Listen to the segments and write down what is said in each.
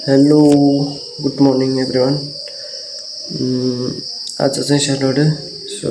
Hello good morning everyone. आज चाहिँ Saturday, so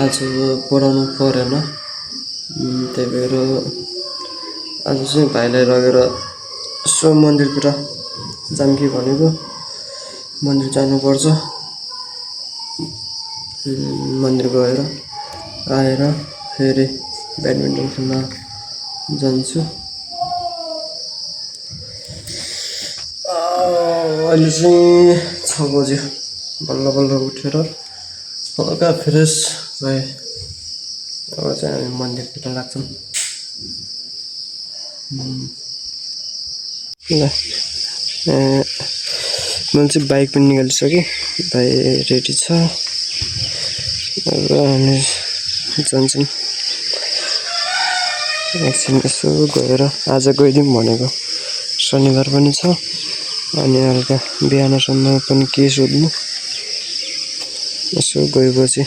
आज पढाउनु परेन। त्यही भएर आज चाहिँ भाइलाई लगेर यसो मन्दिरतिर जाऊँ कि भनेको। मन्दिर जानुपर्छ। मन्दिर गएर आएर फेरि ब्याडमिन्टन खेल्न जान्छु। अहिले चाहिँ 6 बज्यो। बल्ल बल्ल उठेर हल्का फ्रेस भए अब चाहिँ हामी मन्दिरतिर लाग्छौँ। ल मैले चाहिँ बाइक पनि निकालिसकेँ। भाइ रेडी छ र हामी जान्छौँ। एकछिन यसो गएर आज गइदिउँ भनेको। शनिबार पनि छ अनि हल्का बिहानसम्म पनि के सोध्नु, यसो गएपछि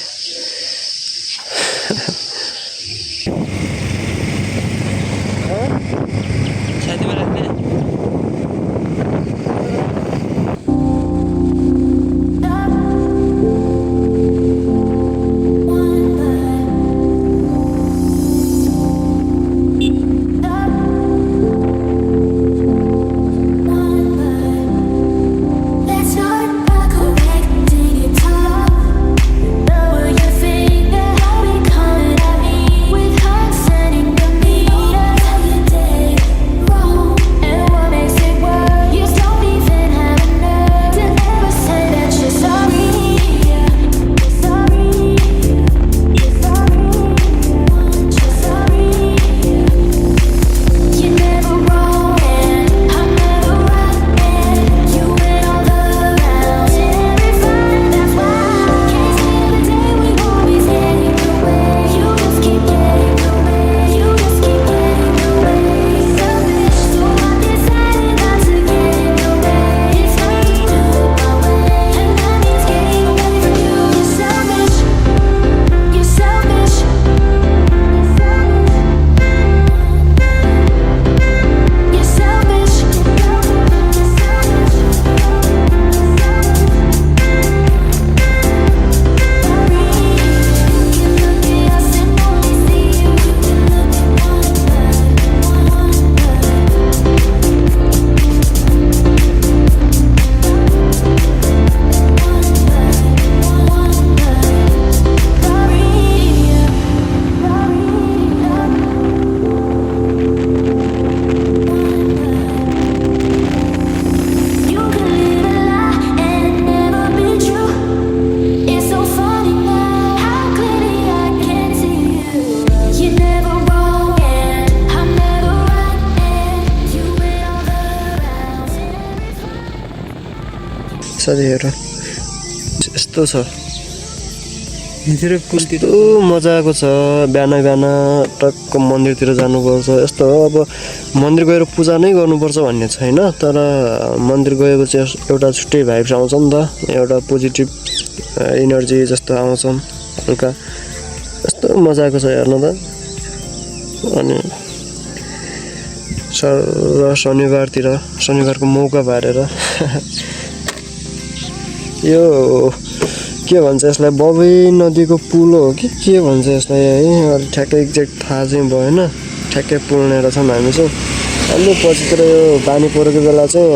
साथीहरू यस्तो छ। कस्तो मजाको छ। बिहान बिहान टक्क मन्दिरतिर जानुपर्छ यस्तो हो। अब मन्दिर गएर पूजा नै गर्नुपर्छ भन्ने छैन, तर मन्दिर गएको चाहिँ एउटा छुट्टै भाइब्स आउँछ नि त, एउटा पोजिटिभ इनर्जी जस्तो आउँछ हल्का। यस्तो मजाको छ हेर्नु त। अनि शनिबारको मौका पारेर यो के भन्छ यसलाई, बबई नदीको पुल हो कि के भन्छ यसलाई है, ठ्याक्कै एक्ज्याक्ट थाहा चाहिँ भएन। ठ्याक्कै पुल्नेर छौँ हामी चाहिँ। अलि पछितिर यो पानी परेको बेला चाहिँ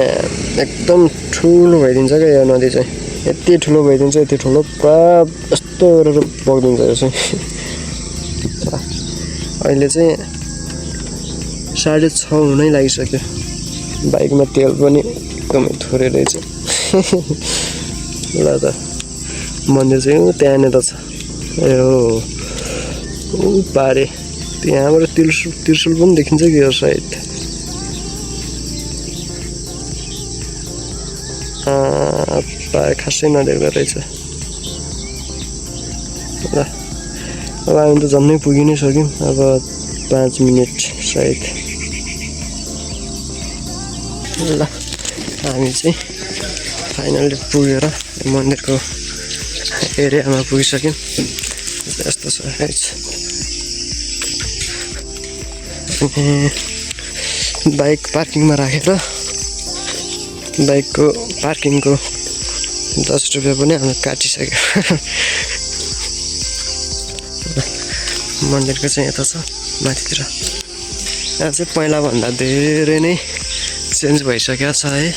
एकदम ठुलो भइदिन्छ क्या यो नदी चाहिँ। यति ठुलो भइदिन्छ, यति ठुलो पुरा यस्तो गरेर बगिदिन्छ यो चाहिँ। अहिले चाहिँ 6:30 हुनै लागिसक्यो। बाइकमा तेल पनि एकदमै थोरै रहेछ। ल त मन्दिर चाहिँ त्यहाँनिर छ। यो पारे त्यहाँबाट त्रिशुल पनि देखिन्छ कि यो साइड। पारे खासै नदेख्दो रहेछ। ल अब हामी त झन्नै पुगि नै सक्यौँ। अब 5 मिनट सायद। ल हामी चाहिँ फाइनली पुगेर मन्दिरको एरियामा पुगिसक्यौँ। यस्तो छ गाइस। बाइक पार्किङमा राखेर बाइकको पार्किङको 10 रुपियाँ पनि हामीले काटिसक्यो मन्दिरको चाहिँ यता छ माथितिर यहाँ चाहिँ पहिलाभन्दा धेरै नै चेन्ज भइसकेको छ है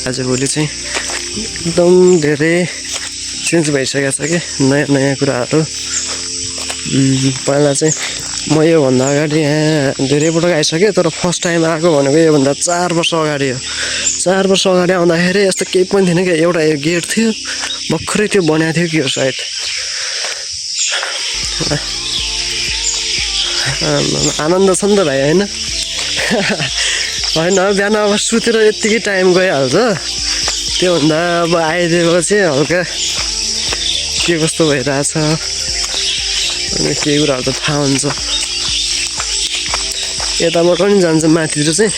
आजभोलि चाहिँ एकदम धेरै चेन्ज भइसकेको छ कि नयाँ नयाँ कुराहरू पहिला चाहिँ म योभन्दा अगाडि यहाँ धेरै पटक आइसकेँ तर फर्स्ट टाइम आएको भनेको योभन्दा 4 वर्ष अगाडि हो 4 वर्ष अगाडि आउँदाखेरि यस्तो केही पनि थिएन क्या एउटा गेट थियो भर्खरै त्यो बनाएको थियो कि यो साइड आनन्द छ नि त भाइ होइन होइन बिहान अब सुतेर यत्तिकै टाइम गइहाल्छ त्योभन्दा अब आइदिएपछि हल्का के कस्तो भइरहेछ अनि केही कुराहरू त थाहा हुन्छ यताबाट पनि जान्छ माथितिर चाहिँ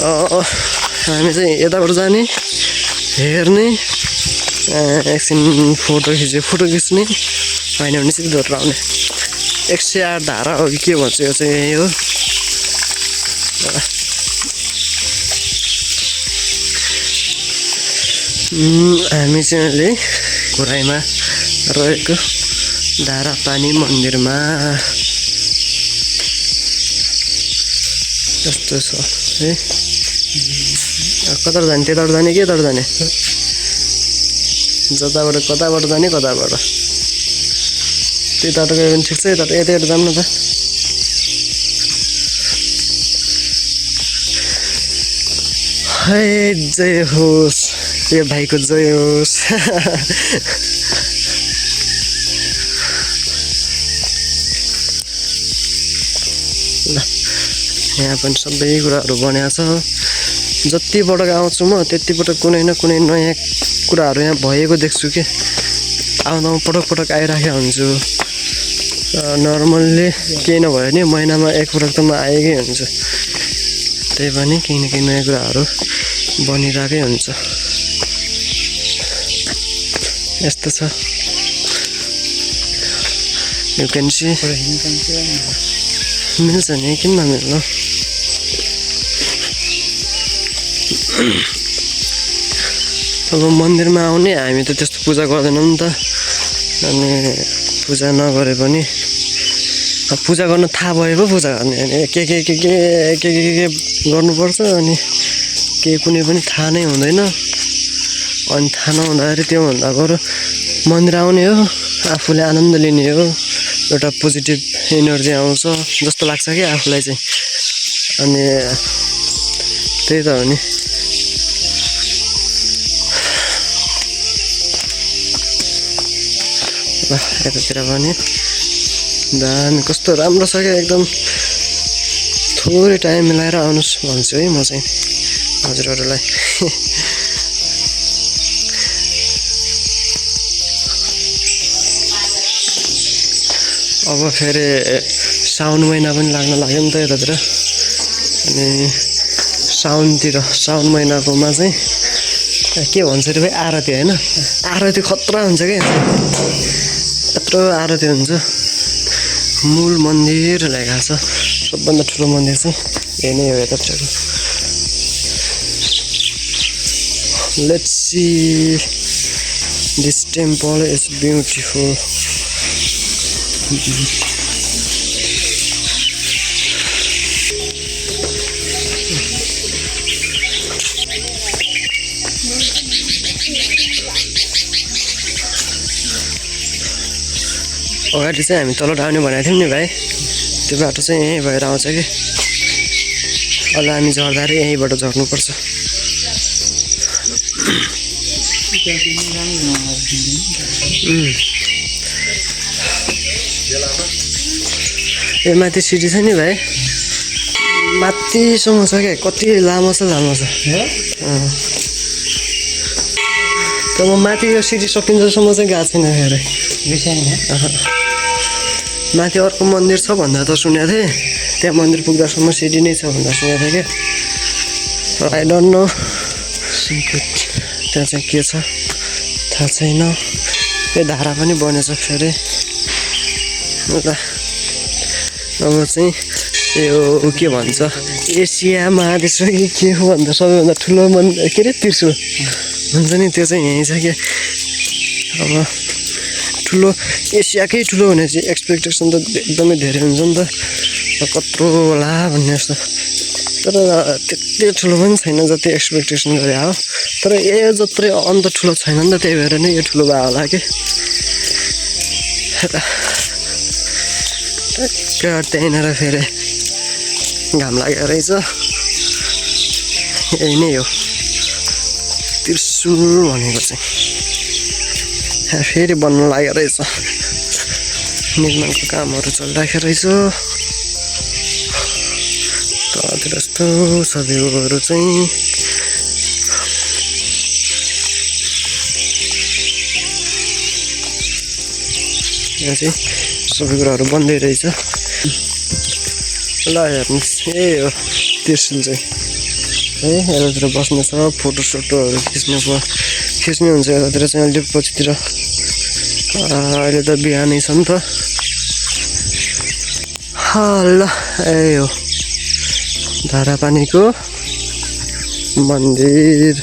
हामी चाहिँ यताबाट जाने हेर्ने एकछिन फोटो खिच्ने होइन भने चाहिँ दोहोरो आउने 108 धारा हो कि के भन्छ यो चाहिँ यही हो हामी चाहिँ अहिले घुराइमा रहेको धारा पानी मन्दिरमा यस्तो छ है कताबाट जाने त्यताबाट जाने कि यताबाट जाने जताबाट कताबाट जाने कताबाट त्यताबाट गयो भने ठिक छ यताबाट जाऊँ न त है जय होस् यो भाइको जय होस् ल यहाँ पनि सबै कुराहरू बनाएको छ जति पटक आउँछु म त्यति पटक कुनै न कुनै नयाँ कुराहरू यहाँ भएको देख्छु कि आउँदा पटक पटक आइराखेको हुन्छु नर्मल्ली केही नभए नि महिनामा एकपटक त म आएकै हुन्छु त्यही पनि केही न केही नयाँ कुराहरू बनिरहेकै हुन्छ यस्तो छ यु क्यान सी मिल्छ नि किन नमिल्नु अब मन्दिरमा आउने हामी त त्यस्तो पूजा गर्दैनौँ नि त अनि पूजा नगरे पनि पूजा गर्न थाहा भए पो पूजा गर्ने अनि के गर्नुपर्छ अनि केही कुनै पनि थाहा नै हुँदैन अनि थाहा नहुँदाखेरि त्योभन्दा बरु मन्दिर आउने हो आफूले आनन्द लिने हो एउटा पोजिटिभ एनर्जी आउँछ जस्तो लाग्छ कि आफूलाई चाहिँ अनि त्यही त हो नि ल यतातिर पनि दामी कस्तो राम्रो छ क्या एकदम थोरै टाइम मिलाएर आउनुहोस् भन्छु है म चाहिँ हजुरहरूलाई अब फेरि साउन महिना पनि लाग्न लाग्यो नि त यतातिर अनि साउन महिनाकोमा चाहिँ के भन्छ अरे भाइ आरती होइन आरती खतरा हुन्छ क्या यत्रो आरती हुन्छ मूल मन्दिर लेखेको छ सबभन्दा ठुलो मन्दिर चाहिँ यही नै हो यतातिरको let's see this temple is beautiful अगाडि चाहिँ हामी तल आउने भनेको थियौँ नि भाइ त्यो बाटो चाहिँ यहीँ भएर आउँछ कि अहिले हामी झर्दाखेरि यहीँबाट झर्नुपर्छ ए माथि सिटी छ नि भाइ माथिसम्म छ क्या कति लामो छ तर म माथि यो सिटी सकिन्जेलसम्म चाहिँ गएको छैन फेरि माथि अर्को मन्दिर छ भन्दा त सुनेको थिएँ त्यहाँ मन्दिर पुग्दासम्म सिटी नै छ भन्दा सुनेको थिएँ क्या आई डोन्ट नो त्यहाँ चाहिँ के छ थाहा छैन यो धारा पनि बनेछ फेरि ल अब चाहिँ यो के भन्छ एसिया महादेश कि के हो भन्दा सबैभन्दा ठुलो के अरे त्रिशुल हुन्छ नि त्यो चाहिँ यहीँ छ क्या अब ठुलो एसियाकै ठुलो भने चाहिँ एक्सपेक्टेसन त एकदमै धेरै हुन्छ नि त कत्रो होला भन्ने जस्तो तर त्यति ठुलो पनि छैन जति एक्सपेक्टेसन गरे हो तर यो जत्रै अन्त ठुलो छैन नि त त्यही भएर नै यो ठुलो भयो होला कि त्यहीँनिर फेरि घाम लागेको रहेछ यही नै हो त्रिशुल भनेको चाहिँ फेरि बन्नु लागेको रहेछ निर्माणको कामहरू चलिरहेको रहेछ तलतिर यस्तो छ भ्यूहरू चाहिँ यहाँ चाहिँ सबै कुराहरू बन्दै रहेछ ल हेर्नुहोस् यही हो त्रिशुल चाहिँ है यतातिर बस्ने छ फोटोसोटोहरू खिच्ने हुन्छ यतातिर चाहिँ अहिले पछितिर अहिले त बिहानै छ नि त ल यही हो धारापानीको मन्दिर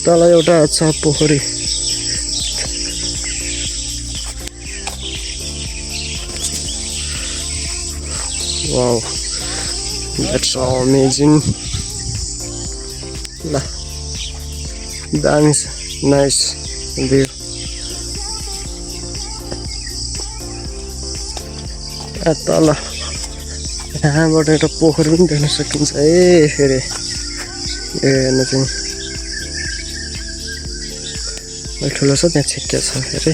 तल एउटा छ पोखरी वाउ द्याट्स अमेजिङ ल दामी छ नाइस भ्यू तल यहाँबाट एउटा पोखरी पनि देख्न सकिन्छ है फेरि यो हेर्नु चाहिँ ठुलो छ त्यहाँ छिट्टो छ फेरि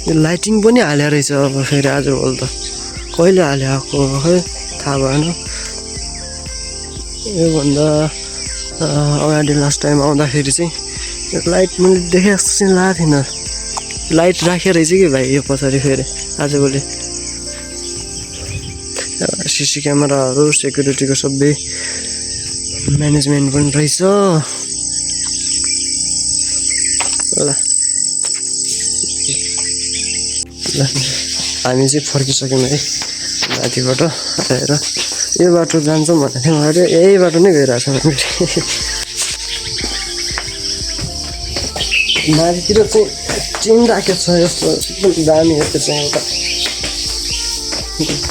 यो लाइटिङ पनि हालेको रहेछ अब फेरि आजभोलि त कहिले हालेको खै थाहा भएन योभन्दा अगाडि लास्ट टाइम आउँदाखेरि चाहिँ यो लाइट मैले देखेँ जस्तो चाहिँ लागेको थिएन लाइट राखेको रहेछ कि भाइ यो पछाडि फेरि आजभोलि सिसी क्यामेराहरू सेक्युरिटीको सबै म्यानेजमेन्ट पनि रहेछ ल हामी चाहिँ फर्किसक्यौँ है माथिबाट आएर यो बाटो जान्छौँ भनेको थियौँ अरे यही बाटो नै गइरहेको छ माथितिर चाहिँ टिम राखेको छ यस्तो एकदम दामी यस्तो चाहिँ एउटा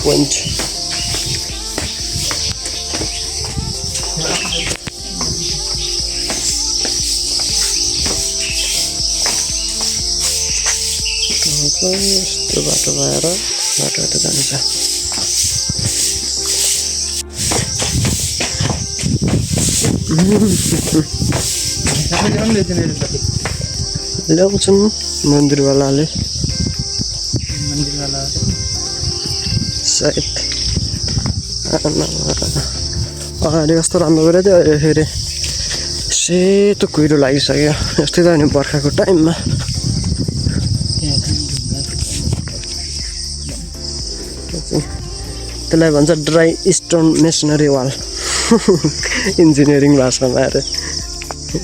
पोइन्ट यस्तो बाटो भएर बाटो जान्छ ल्याउँछन् मन्दिरवालाले सायद अगाडि कस्तो राम्रो गरेको थियो अहिले फेरि सेतो कुहिरो लागिसक्यो यस्तै त नि बर्खाको टाइममा त्यसलाई भन्छ dry stone masonry wall engineering भाषामा अरे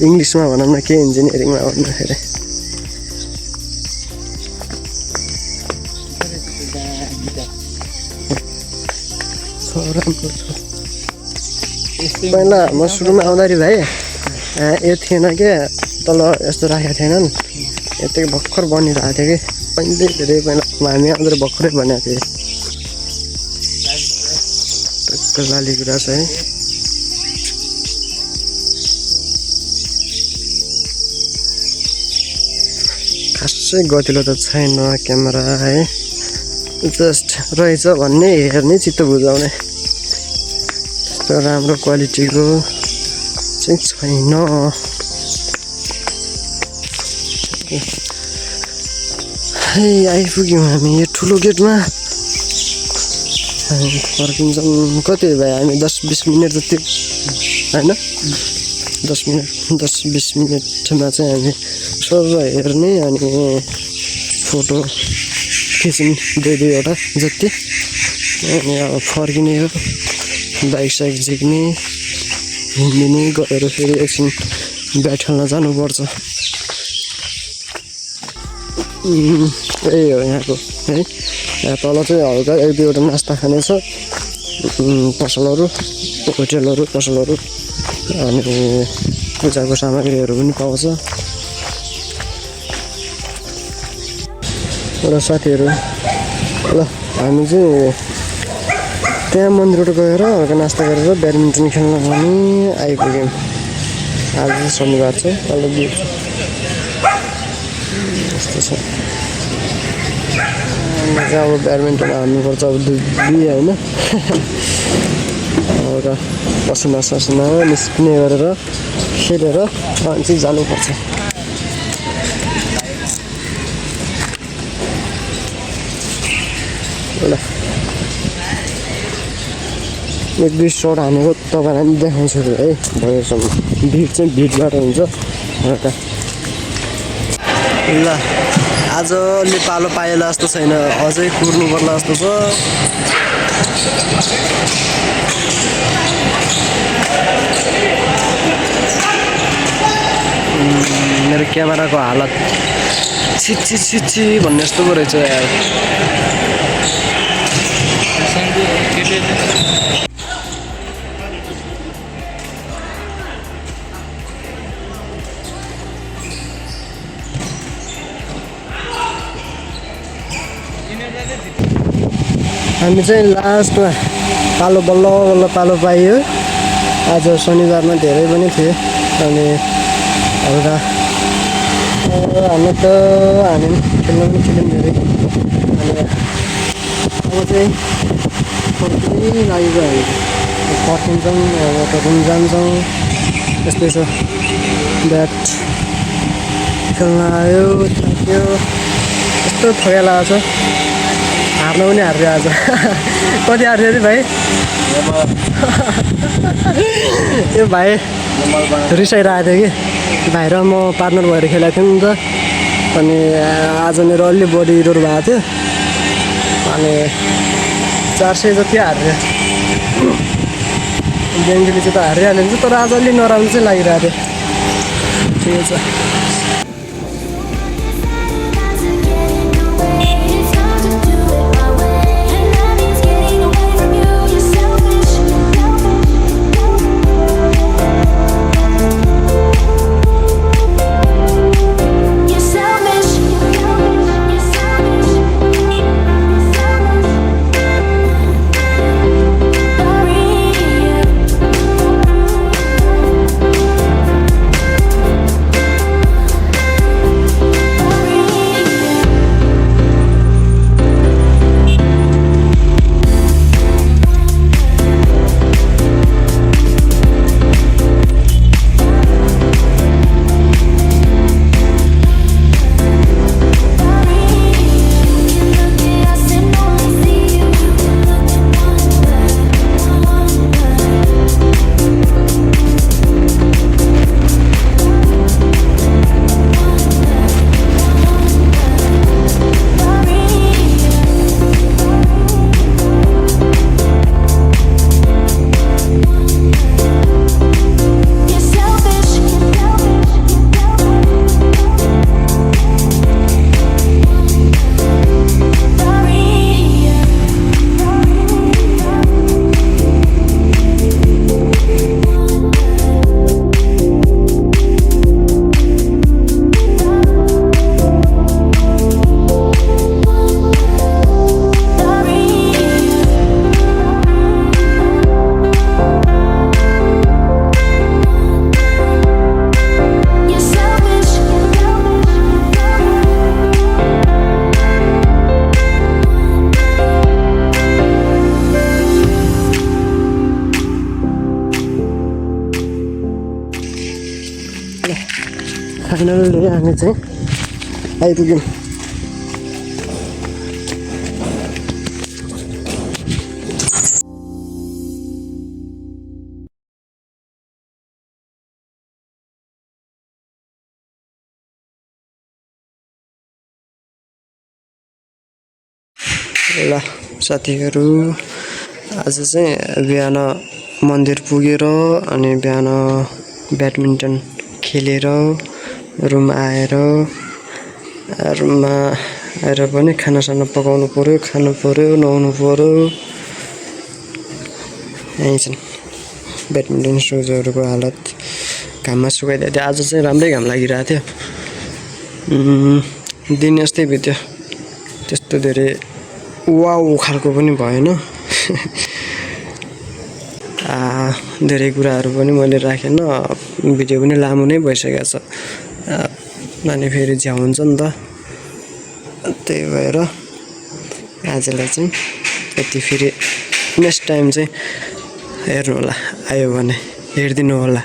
इङ्ग्लिसमा भनौँ न के इन्जिनियरिङमा भन्दाखेरि राम्रो छ पहिला म सुरुमा आउँदाखेरि भाइ यो थिएन क्या तल यस्तो राखेको थिएनन् यतिकै भर्खर बनिरहेको थियो कि पहिले धेरै पहिला हामी आउँदा भर्खरै बनाएको थिएँ लाली कुरा छ है खासै गतिलो त छैन क्यामेरा है जस्ट रहेछ भन्ने हेर्ने चित्त बुझाउने त्यस्तो राम्रो क्वालिटीको चाहिँ छैन है आइपुग्यौँ हामी यो ठुलो गेटमा फर्किन्छौँ कति भयो हामी 10-20 मिनट जति होइन 10-20 मिनटमा चाहिँ हामी सर हेर्ने अनि फोटो खिच्ने दुईवटा जति अनि अब फर्किने हो बाइक साइक झिक्ने घुमिने गएर फेरि एकछिन ब्याट खेल्न जानुपर्छ। यही हो यहाँको है। यहाँ तल चाहिँ हल्का 1-2वटा नास्ता खाने छ, पसलहरू, होटेलहरू, पसलहरू अनि पूजाको सामग्रीहरू पनि पाउँछ। र साथीहरू ल हामी चाहिँ त्यहाँ मन्दिरबाट गएर हल्का नास्ता गरेर ब्याडमिन्टन खेल्न पनि आइपुग्यौँ। आज चाहिँ शनिबार छ, कल बिच यस्तो छ। चाहिँ अब ब्याडमिन्टन हान्नुपर्छ अब 2 होइन। हल्का पसिना ससिना निस्किने गरेर खेलेर अनि चाहिँ जानुपर्छ। ल 1-2 सट हानेको तपाईँलाई पनि देखाउँछु है भएसम्म। भिड चाहिँ भिडबाट हुन्छ हल्का। ल आज अलि पालो पाएला जस्तो छैन, अझै कुर्नु पर्ला जस्तो छ। मेरो क्यामेराको हालत छिछि भन्ने जस्तो पो रहेछ यार। हामी चाहिँ लास्टमा पालो बल्ल बल्ल पालो पाइयो। आज शनिबारमा धेरै पनि थियो अनि हल्का हान्न त हामी खेल्न पनि खेल्यौँ धेरै। अनि अब चाहिँ फर्किनै लागेको हामी फर्किन्छौँ, अब तपाईँ जान्छौँ। यस्तै छ, ब्याट खेल्न आयो, थाक्यो, यस्तो थकाइ लागेको छ। हार्न पनि हार्यो आज। कति हार्यो अरे भाइ? यो भाइ रिसाइरहेको थियो कि भाइ र म पार्टनर भएर खेलेको थियौँ नि त। अनि आज मेरो अलि बडी इरोर भएको थियो अनि 400 जति हार्यो। बेङ्गली चाहिँ त हारिहाल्यो नि, तर आज अलि नराम्रो चाहिँ लागिरहेको थियो। ठिकै छ। फाइनली हामी चाहिँ आइपुग्यौँ। ल साथीहरू आज चाहिँ बिहान मन्दिर पुगेर अनि बिहान ब्याडमिन्टन खेलेर रुममा आएर पनि खानासाना पकाउनु पर्यो, खानु पर्यो, नुहाउनु पर्यो। यही छन् ब्याडमिन्टन सुजहरूको हालत। घाममा सुकाइदिएको थियो, आज चाहिँ राम्रै घाम लागिरहेको थियो। दिन यस्तै बित्यो, त्यस्तो धेरै वाउ खालको पनि भएन। धेरै कुराहरू पनि मैले राखेन, भिडियो पनि लामो नै भइसकेको छ अनि फेरि झ्याउ हुन्छ नि त। त्यही भएर आजलाई चाहिँ यति, फेरि नेक्स्ट टाइम चाहिँ हेर्नु होला, आयो भने हेरिदिनु होला।